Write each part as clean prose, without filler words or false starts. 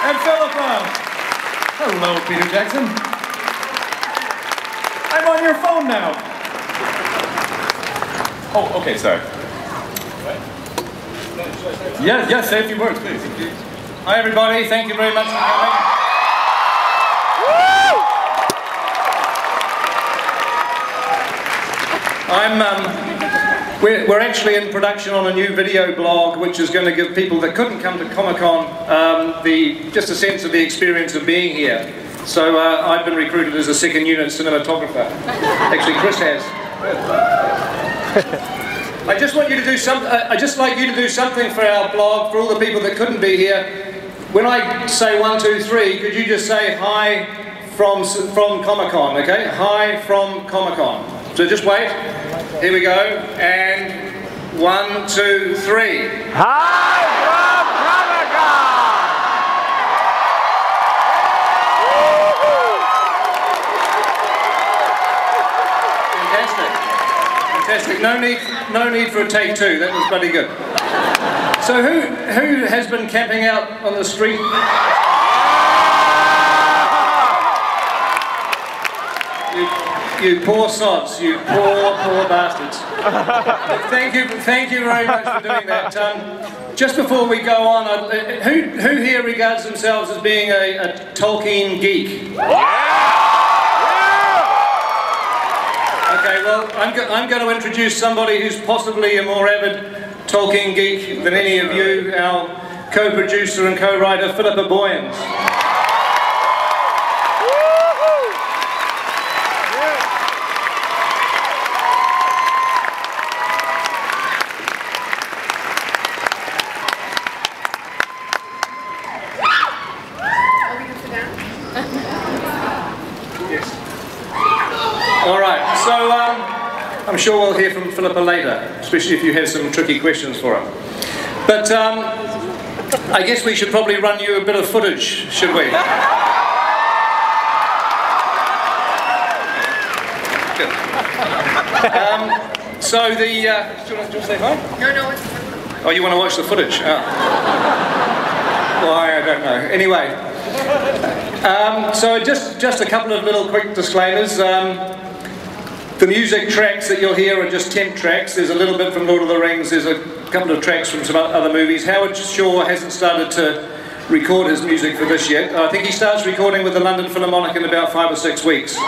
And Philippa. Hello, Peter Jackson. I'm on your phone now. Oh, okay, sorry. Yes, say a few words, please. Hi, everybody. Thank you very much for coming. We're actually in production on a new video blog, which is going to give people that couldn't come to Comic-Con just a sense of the experience of being here. So I've been recruited as a second unit cinematographer. Actually, Chris has. I just want you to do something. I'd just like you to do something for our blog, for all the people that couldn't be here. When I say 1, 2, 3, could you just say hi from Comic-Con? Okay, hi from Comic-Con. So just wait. Here we go. And 1, 2, 3. Hi from Comic-Con! Fantastic. No need for a take 2. That was bloody good. So who has been camping out on the street? You poor sods, you poor bastards. Thank you very much for doing that. Just before we go on, who here regards themselves as being a Tolkien geek? Okay, well, I'm going to introduce somebody who's possibly a more avid Tolkien geek than any of you, our co-producer and co-writer, Philippa Boyens. I'm sure we'll hear from Philippa later, especially if you have some tricky questions for her. But I guess we should probably run you a bit of footage, should we? Good. So do you want to say hi? No. Oh, you want to watch the footage? Oh. Why, I don't know. Anyway, so just a couple of little quick disclaimers. The music tracks that you'll hear are just temp tracks. There's a little bit from Lord of the Rings, there's a couple of tracks from some other movies. Howard Shaw hasn't started to record his music for this yet. I think he starts recording with the London Philharmonic in about 5 or 6 weeks. So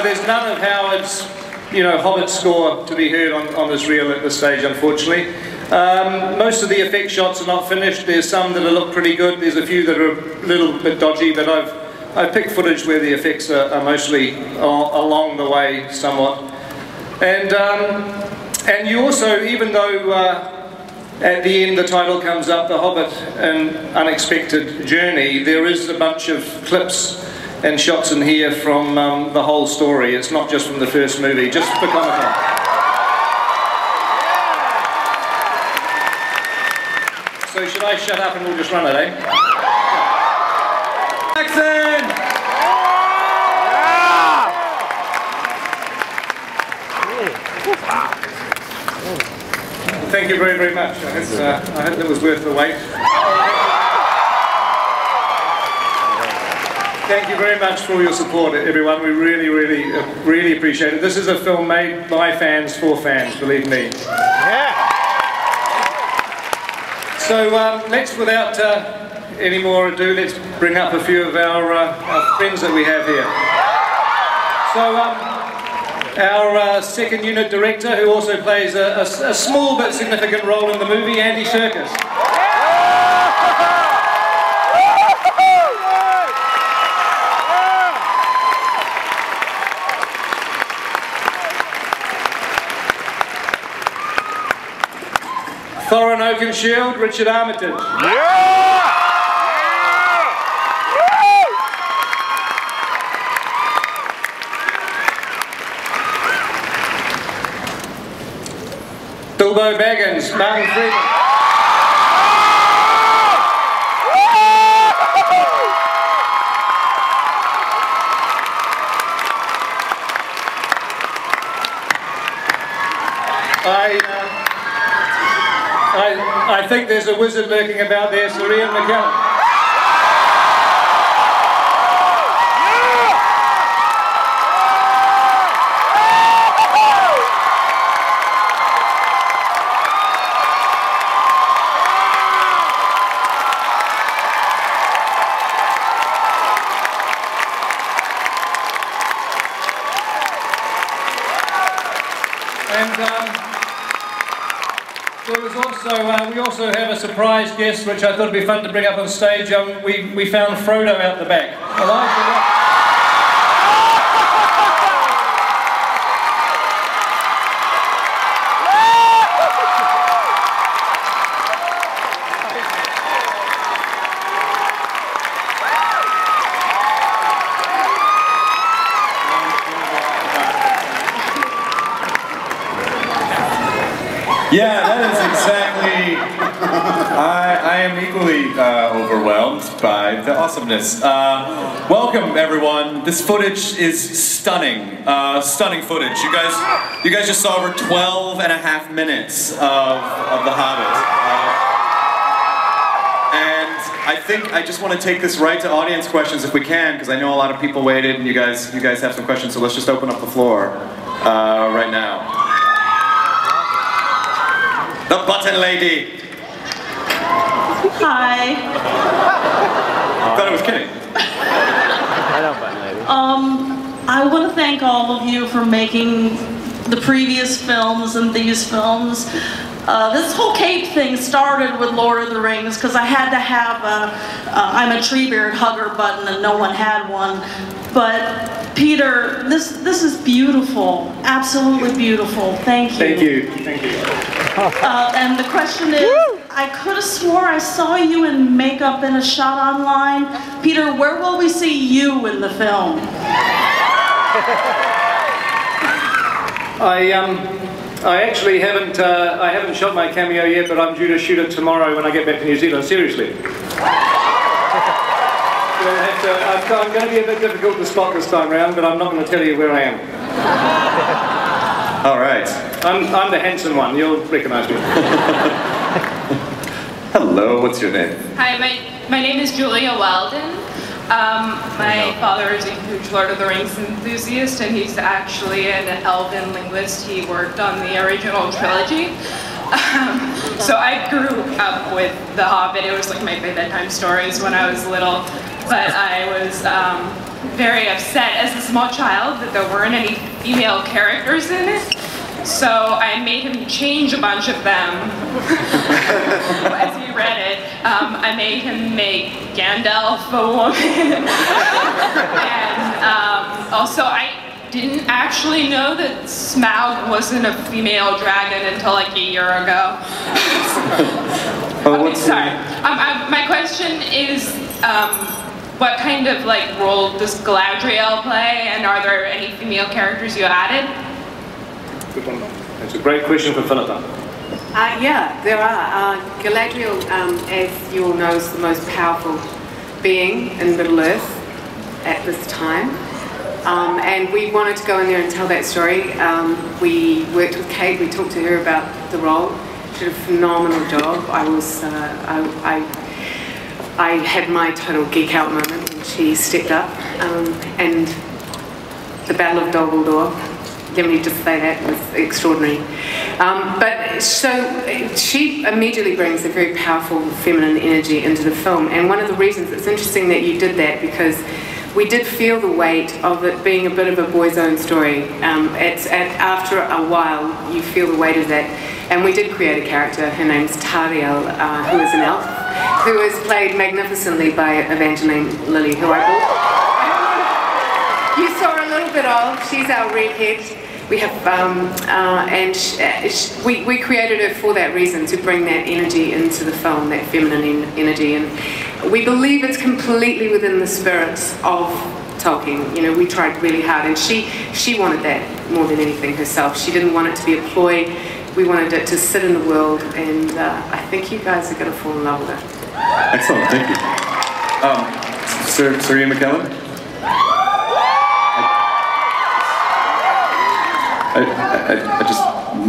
there's none of Howard's, Hobbit score to be heard on this reel at this stage, unfortunately. Most of the effect shots are not finished. There's some that look pretty good. There's a few that are a little bit dodgy, but I've picked footage where the effects are mostly along the way somewhat. And you also, even though at the end the title comes up, The Hobbit, An Unexpected Journey, there is a bunch of clips and shots in here from the whole story. It's not just from the first movie, just for Comic-Con. So should I shut up and we'll just run it, eh? Jackson! Thank you very, very much. I hope that was worth the wait. Thank you very much for all your support, everyone. We really, really, really appreciate it. This is a film made by fans for fans, believe me. So let's, without any more ado, let's bring up a few of our friends that we have here. So our second unit director, who also plays a small but significant role in the movie, Andy Serkis. Thorin Oakenshield, Richard Armitage. Bilbo Baggins, Martin Freeman. I I think there's a wizard lurking about there, Sir Ian Mckellen. We also have a surprise guest, which I thought would be fun to bring up on stage. We found Frodo out the back. Yeah, that is exactly. I am equally overwhelmed by the awesomeness. Welcome, everyone. This footage is stunning. Stunning footage. You guys just saw over 12 and a half minutes of The Hobbit. And I think I just want to take this right to audience questions if we can, because I know a lot of people waited and you guys have some questions. So let's just open up the floor right now. The button lady. Hi. I thought I was kidding. Hello, button lady. I want to thank all of you for making the previous films and these films. This whole cape thing started with Lord of the Rings because I had to have a I'm a Treebeard hugger button and no one had one. But Peter, this is beautiful. Absolutely beautiful. Thank you. Thank you. Thank you. And the question is, I could have swore I saw you in makeup in a shot online. Peter, where will we see you in the film? I actually haven't shot my cameo yet, but I'm due to shoot it tomorrow when I get back to New Zealand. Seriously. I'm going to be a bit difficult to spot this time round, but I'm not going to tell you where I am. All right. I'm the handsome one. You'll recognise me. Hello. What's your name? Hi, my name is Julia Weldon. My father is a huge Lord of the Rings enthusiast, and he's actually an elven linguist. He worked on the original trilogy. So I grew up with The Hobbit. It was like my bedtime stories when I was little. But I was very upset as a small child that there weren't any female characters in it. So I made him change a bunch of them as he read it. I made him make Gandalf a woman. And also I didn't actually know that Smaug wasn't a female dragon until like a year ago. Okay, sorry. My question is, what kind of role does Galadriel play, and are there any female characters you added? Good one. That's a great question for Philippa. Yeah, there are. Galadriel, as you all know, is the most powerful being in Middle-earth at this time. And we wanted to go in there and tell that story. We worked with Kate, we talked to her about the role. She did a phenomenal job. I had my total geek out moment when she stepped up. And the Battle of Dol Guldur, let me just say that, was extraordinary. But so she immediately brings a very powerful feminine energy into the film. And one of the reasons it's interesting that you did that, because we did feel the weight of it being a bit of a boy's own story. After a while, you feel the weight of that. And we did create a character. Her name's Tariel, who is an elf, who is played magnificently by Evangeline Lilly, who I bought. You saw a little bit of. She's our redhead. We have, we created her for that reason, to bring that energy into the film, that feminine energy, and we believe it's completely within the spirit of Tolkien. You know, we tried really hard, and she wanted that more than anything herself. She didn't want it to be a ploy. We wanted it to sit in the world, and I think you guys are going to fall in love with it. Excellent, thank you. Sir Ian Mckellen? I just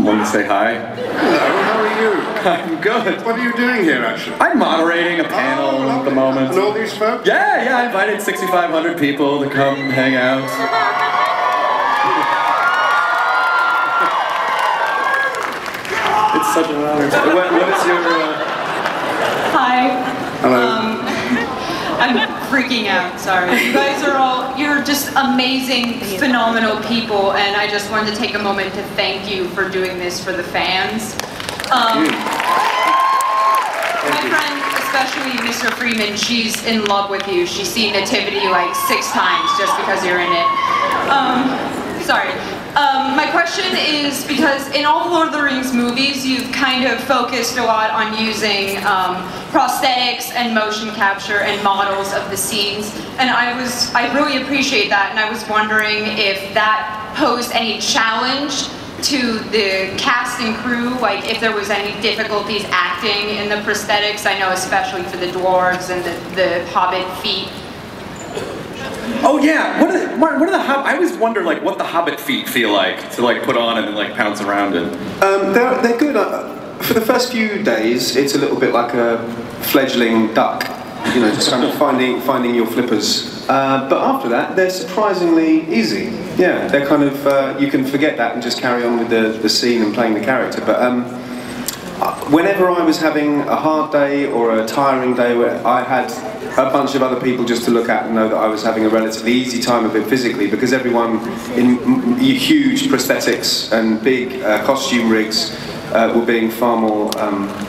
wanted to say hi. Hello, how are you? I'm good. What are you doing here, actually? I'm moderating a panel at the moment. And all these folks? Yeah, I invited 6,500 people to come hang out. It's such an honor. What is your... Hi. Hello. I'm freaking out, sorry. You guys are you're just amazing, phenomenal people, and I just wanted to take a moment to thank you for doing this for the fans. My friend, especially Mr. Freeman, she's in love with you. She's seen Nativity like 6 times just because you're in it. Sorry. My question is, because in all the Lord of the Rings movies, you've kind of focused a lot on using prosthetics and motion capture and models of the scenes, and I really appreciate that, and I was wondering if that posed any challenge to the cast and crew, like if there was any difficulties acting in the prosthetics. I know especially for the dwarves and the Hobbit feet. Oh yeah, what are the I always wonder like what the Hobbit feet feel like to like put on and then like pounce around in. They're good. For the first few days, it's a little bit like a fledgling duck, you know, just kind of finding your flippers. But after that, they're surprisingly easy. Yeah, they're kind of you can forget that and just carry on with the scene and playing the character. But whenever I was having a hard day or a tiring day where I had a bunch of other people just to look at and know that I was having a relatively easy time of it physically, because everyone in huge prosthetics and big costume rigs were being far more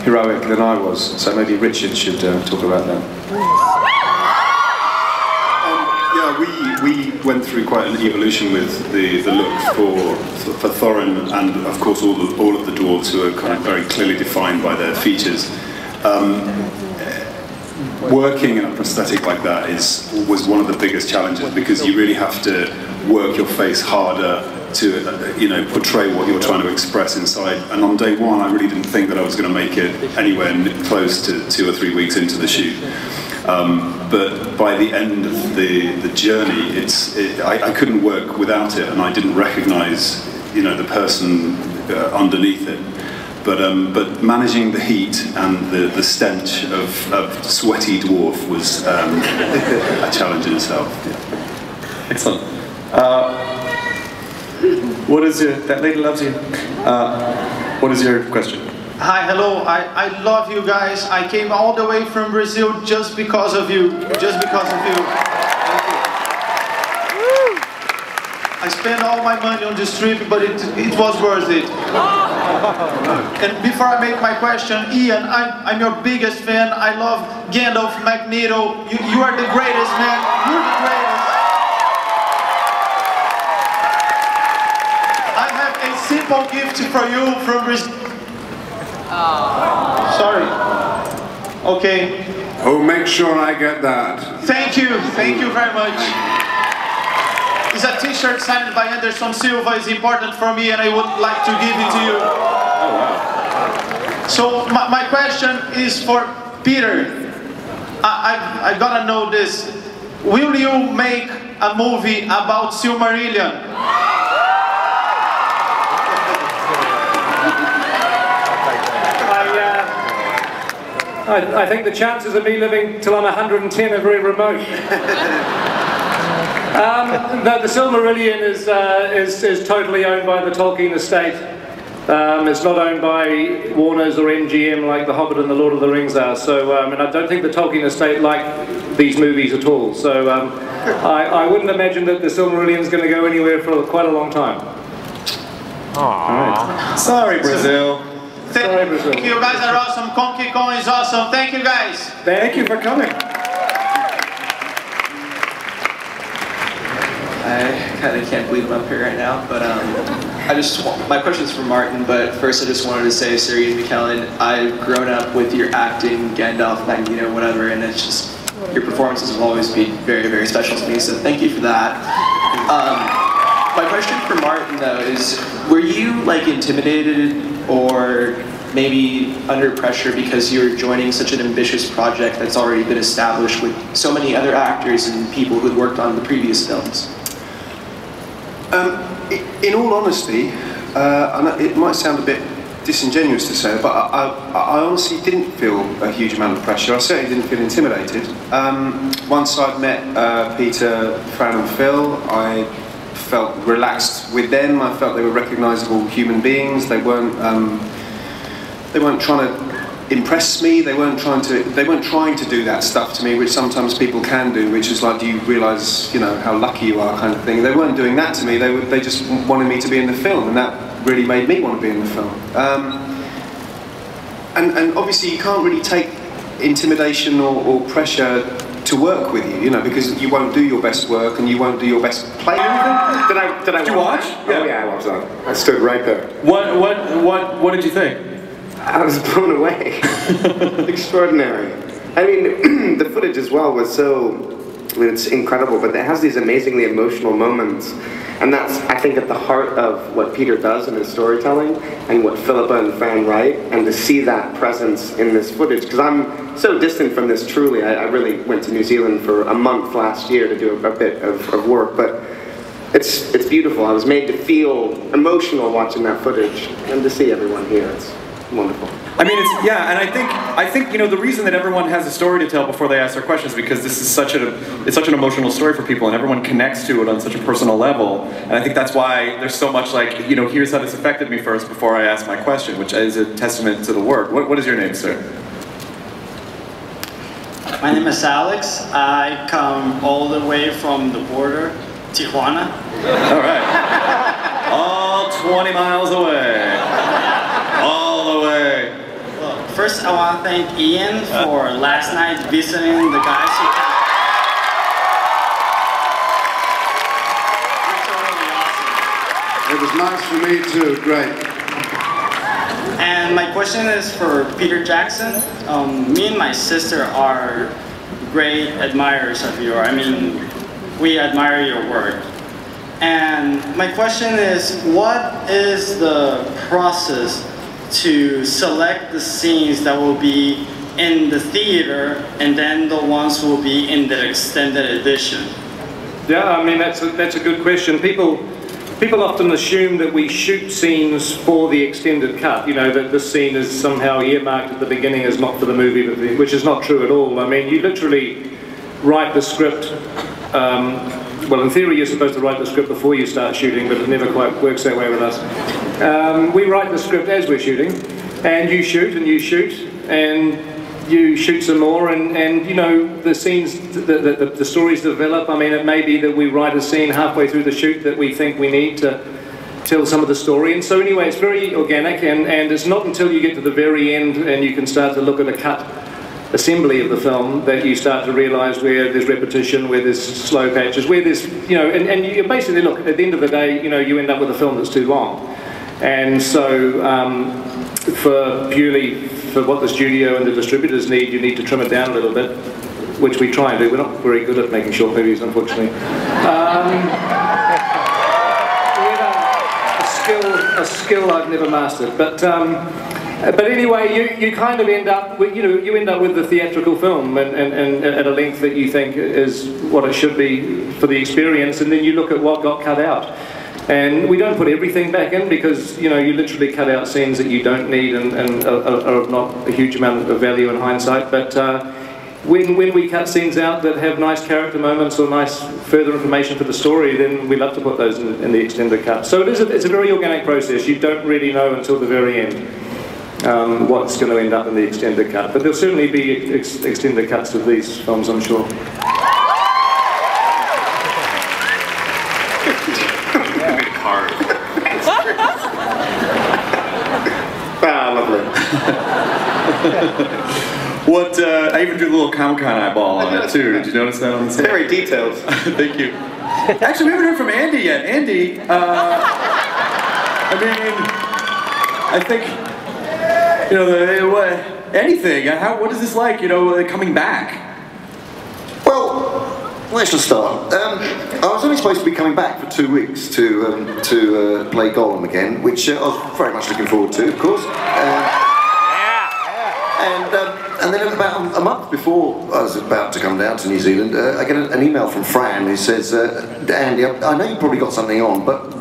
heroic than I was. So maybe Richard should talk about that. We went through quite an evolution with the look for Thorin, and of course all of the dwarves, who are kind of very clearly defined by their features. Working in a prosthetic like that was one of the biggest challenges, because you really have to work your face harder to portray what you're trying to express inside. And on day one, I really didn't think that I was going to make it anywhere close to 2 or 3 weeks into the shoot. But by the end of the journey, I couldn't work without it, and I didn't recognise, the person underneath it. But managing the heat and the stench of sweaty dwarf was a challenge in itself. Yeah. Excellent. What is that lady loves you? What is your question? Hi, hello. I love you guys. I came all the way from Brazil just because of you. Just because of you. Thank you. I spent all my money on this trip, but it was worth it. And before I make my question, Ian, I'm your biggest fan. I love Gandalf, Magneto. You are the greatest, man. You're the greatest. I have a simple gift for you from Brazil. Sorry. Okay. Oh, make sure I get that. Thank you very much. It's a t-shirt signed by Anderson Silva. It's important for me, and I would like to give it to you. Oh wow. So my question is for Peter. I gotta know this. Will you make a movie about Silmarillion? I think the chances of me living till I'm 110 are very remote. The Silmarillion is totally owned by the Tolkien estate. It's not owned by Warner's or MGM like The Hobbit and The Lord of the Rings are. So, and I don't think the Tolkien estate like these movies at all. So, I wouldn't imagine that the Silmarillion is going to go anywhere for quite a long time. Right. Sorry, Brazil. Thank you, guys are awesome. Donkey Kong is awesome. Thank you, guys. Thank you for coming. I kind of can't believe I'm up here right now, but my question is for Martin, but first I just wanted to say, Serkis and Mckellen, I've grown up with your acting, Gandalf, Magneto, whatever, and it's just, your performances will always be very, very special to me, so thank you for that. My question for Martin, though, is, were you, like, intimidated or maybe under pressure because you're joining such an ambitious project that's already been established with so many other actors and people who had worked on the previous films? In all honesty, and it might sound a bit disingenuous to say, but I honestly didn't feel a huge amount of pressure. I certainly didn't feel intimidated. Once I'd met Peter, Fran and Phil, I felt relaxed with them. I felt they were recognisable human beings. They weren't trying to impress me. They weren't trying to do that stuff to me, which sometimes people can do, which is like, do you realise, you know, how lucky you are, kind of thing. They weren't doing that to me. They just wanted me to be in the film, and that really made me want to be in the film. And obviously, you can't really take intimidation or pressure to work with you, you know, because you won't do your best work and you won't do your best play. Did you watch? Yeah. Oh yeah, I watched that. I stood right there. What did you think? I was blown away. Extraordinary. I mean, the footage as well was so, I mean, it's incredible, but it has these amazingly emotional moments. And that's, I think, at the heart of what Peter does in his storytelling and what Philippa and Fran write, and to see that presence in this footage, because I'm so distant from this truly. I really went to New Zealand for a month last year to do a bit of work, but it's beautiful. I was made to feel emotional watching that footage, and to see everyone here, it's wonderful. I mean, and I think you know, the reason that everyone has a story to tell before they ask their questions is because this is such an emotional story for people, and everyone connects to it on such a personal level. And I think that's why there's so much like, you know, here's how this affected me first before I ask my question, which is a testament to the work. What is your name, sir? My name is Alex. I come all the way from the border, Tijuana. All right. All 20 miles away. All the way. Well, first I want to thank Ian for last night visiting the guys who It was nice for me too, great. And my question is for Peter Jackson. Me and my sister are great admirers of yours. I mean, we admire your work. And my question is, what is the process to select the scenes that will be in the theater and then the ones who will be in the extended edition? Yeah, I mean, that's a good question. People often assume that we shoot scenes for the extended cut, you know, that this scene is somehow earmarked at the beginning as not for the movie, but which is not true at all. I mean, you literally write the script, well, in theory you're supposed to write the script before you start shooting, but it never quite works that way with us. We write the script as we're shooting, and you shoot, and you shoot, and you shoot some more, and you know, the scenes, the stories develop. I mean, it may be that we write a scene halfway through the shoot that we think we need to tell some of the story, and so anyway, it's very organic, and it's not until you get to the very end and you can start to look at a cut assembly of the film that you start to realise where there's repetition, where there's slow patches, where there's, you know, and you basically, look, at the end of the day, you know, you end up with a film that's too long. And so, purely for what the studio and the distributors need, you need to trim it down a little bit, which we try and do. We're not very good at making short movies, unfortunately. A skill I've never mastered. But anyway, you kind of end up with, you know, you end up with the theatrical film and at a length that you think is what it should be for the experience, and then you look at what got cut out. And we don't put everything back in because, you know, you literally cut out scenes that you don't need and are of not a huge amount of value in hindsight. But when we cut scenes out that have nice character moments or nice further information for the story, then we love to put those in the extended cut. So it's a very organic process. You don't really know until the very end what's going to end up in the extended cut. But there'll certainly be extended cuts of these films, I'm sure. What, I even drew a little Comic-Con eyeball on it too. Did you notice that on the set? Very detailed. Thank you. Actually, we haven't heard from Andy yet. Andy, I mean, I think, you know, anything. What is this like, you know, coming back? Well, where should I start? I was only supposed to be coming back for 2 weeks to play Gollum again, which I was very much looking forward to, of course. And then about a month before I was about to come down to New Zealand, I get an email from Fran who says, Andy, I know you've probably got something on, but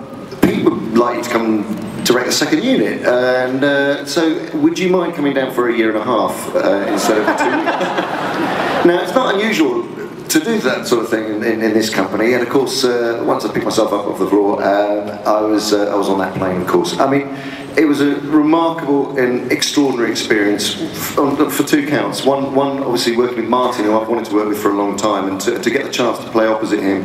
Pete would like you to come direct the second unit. And so, would you mind coming down for a year and a half instead of 2 weeks? Now, it's not unusual to do that sort of thing in this company, and of course, once I picked myself up off the floor, I was on that plane, of course. I mean, it was a remarkable and extraordinary experience for 2 counts. One, obviously working with Martin, who I've wanted to work with for a long time, and to get the chance to play opposite him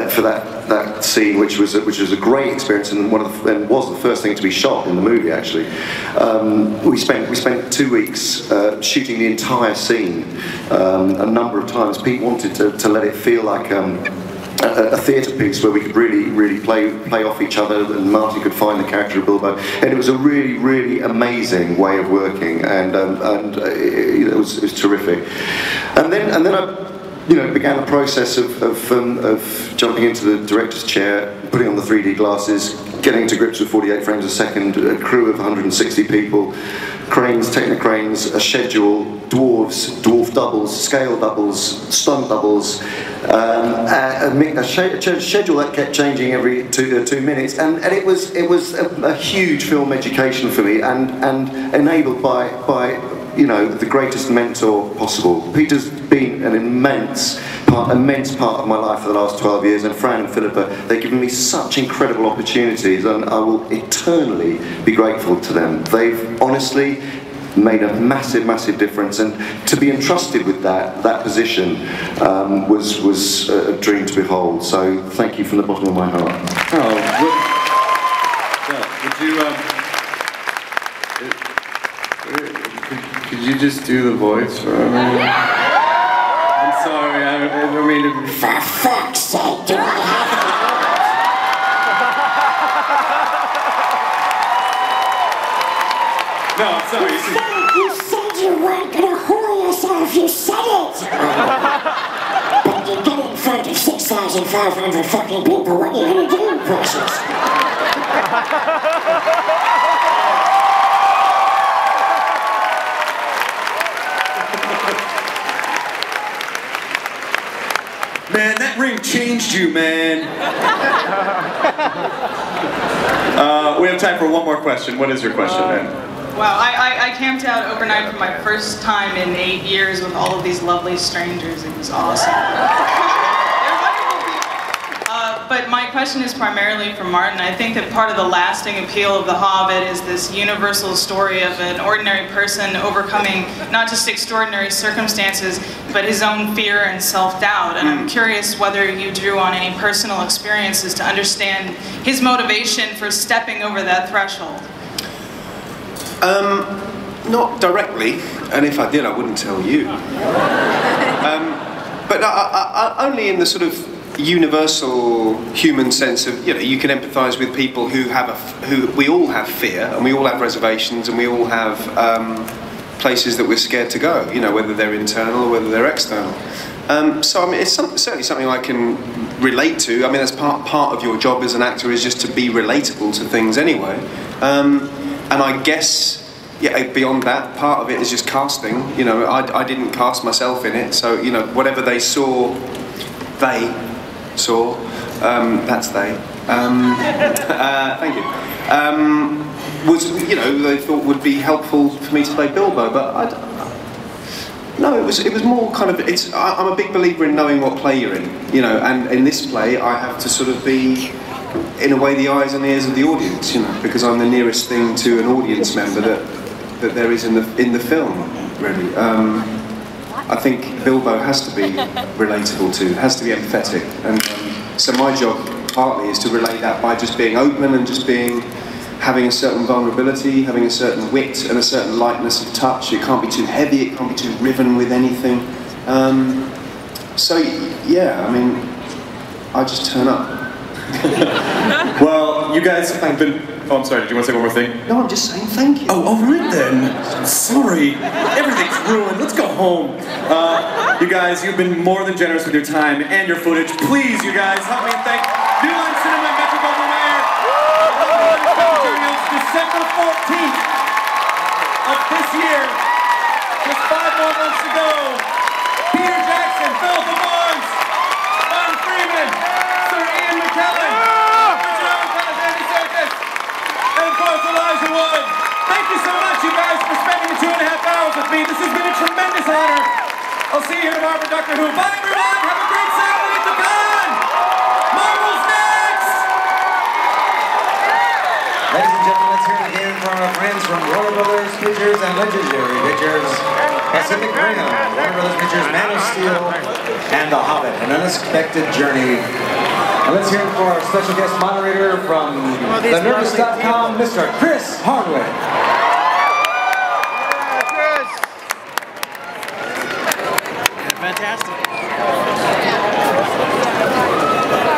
for that scene, which was a great experience, and was the first thing to be shot in the movie. Actually, we spent 2 weeks shooting the entire scene. A number of times, Pete wanted to let it feel like a theatre piece where we could really play off each other, and Marty could find the character of Bilbo, and it was a really amazing way of working, and it was terrific. And then I began the process of jumping into the director's chair, putting on the 3D glasses, getting to grips with 48 frames a second, a crew of 160 people, cranes, techno-cranes, a schedule, dwarves, dwarf doubles, scale doubles, stunt doubles, a schedule that kept changing every 2 minutes, and it was a huge film education for me, and enabled by the greatest mentor possible. Peter's been an immense part of my life for the last 12 years, and Fran and Philippa, they've given me such incredible opportunities, and I will eternally be grateful to them. They've honestly made a massive difference, and to be entrusted with that position was a dream to behold. So thank you from the bottom of my heart. Could you just do the voice for me? I'm sorry, I don't mean to be... For fuck's sake, do I have No, I'm sorry. You said you weren't gonna whore yourself, you said it! But you get it in front of 6,500 fucking people, what are you gonna do, precious? Man, that ring changed you, man. We have time for one more question. What is your question, man? Well, I camped out overnight for my first time in 8 years with all of these lovely strangers. It was awesome. They're wonderful people. But my question is primarily for Martin. I think that part of the lasting appeal of The Hobbit is this universal story of an ordinary person overcoming not just extraordinary circumstances, but his own fear and self-doubt. And I'm curious whether you drew on any personal experiences to understand his motivation for stepping over that threshold. Not directly, and if I did, I wouldn't tell you. But only in the sort of universal human sense of, you can empathise with people who we all have fear, and we all have reservations, and we all have places that we're scared to go, whether they're internal or whether they're external. So I mean, it's certainly something I can relate to. I mean, that's part of your job as an actor, is just to be relatable to things anyway. And I guess, beyond that, part of it is just casting. I didn't cast myself in it, so whatever they saw, that's they. Thank you. Was they thought would be helpful for me to play Bilbo, but no, it was more kind of. I'm a big believer in knowing what play you're in, and in this play I have to sort of be, in a way, the eyes and ears of the audience, because I'm the nearest thing to an audience member that there is in the film, really. I think Bilbo has to be relatable to, has to be empathetic, and so my job partly is to relate that by just being open and just having a certain vulnerability, having a certain wit and a certain lightness of touch. It can't be too heavy, it can't be too riven with anything. So yeah, I mean, I just turn up. Well, you guys have been... Oh, I'm sorry, did you want to say one more thing? No, I'm just saying thank you. Oh, all right then. I'm sorry. Everything's ruined. Let's go home. You guys, you've been more than generous with your time and your footage. Please, you guys, help me thank New Line Cinema and Metro-Goldwyn-Mayer. December 14th of this year. Just 5 more months to go. Peter Jackson, Phil Barnes, Martin Freeman, Sir Ian Mckellen, Serkis, and I'll see you here tomorrow for Doctor Who. Bye, everyone. Have a great Saturday at the con. Marvel's next. Ladies and gentlemen, let's hear it again from our friends from Warner Brothers Pictures and Legendary Pictures, Pacific Rim, Warner Brothers Pictures, Man of Steel, and The Hobbit, An Unexpected Journey. And let's hear it for our special guest moderator from TheNerdist.com, Mr. Chris Hardwick.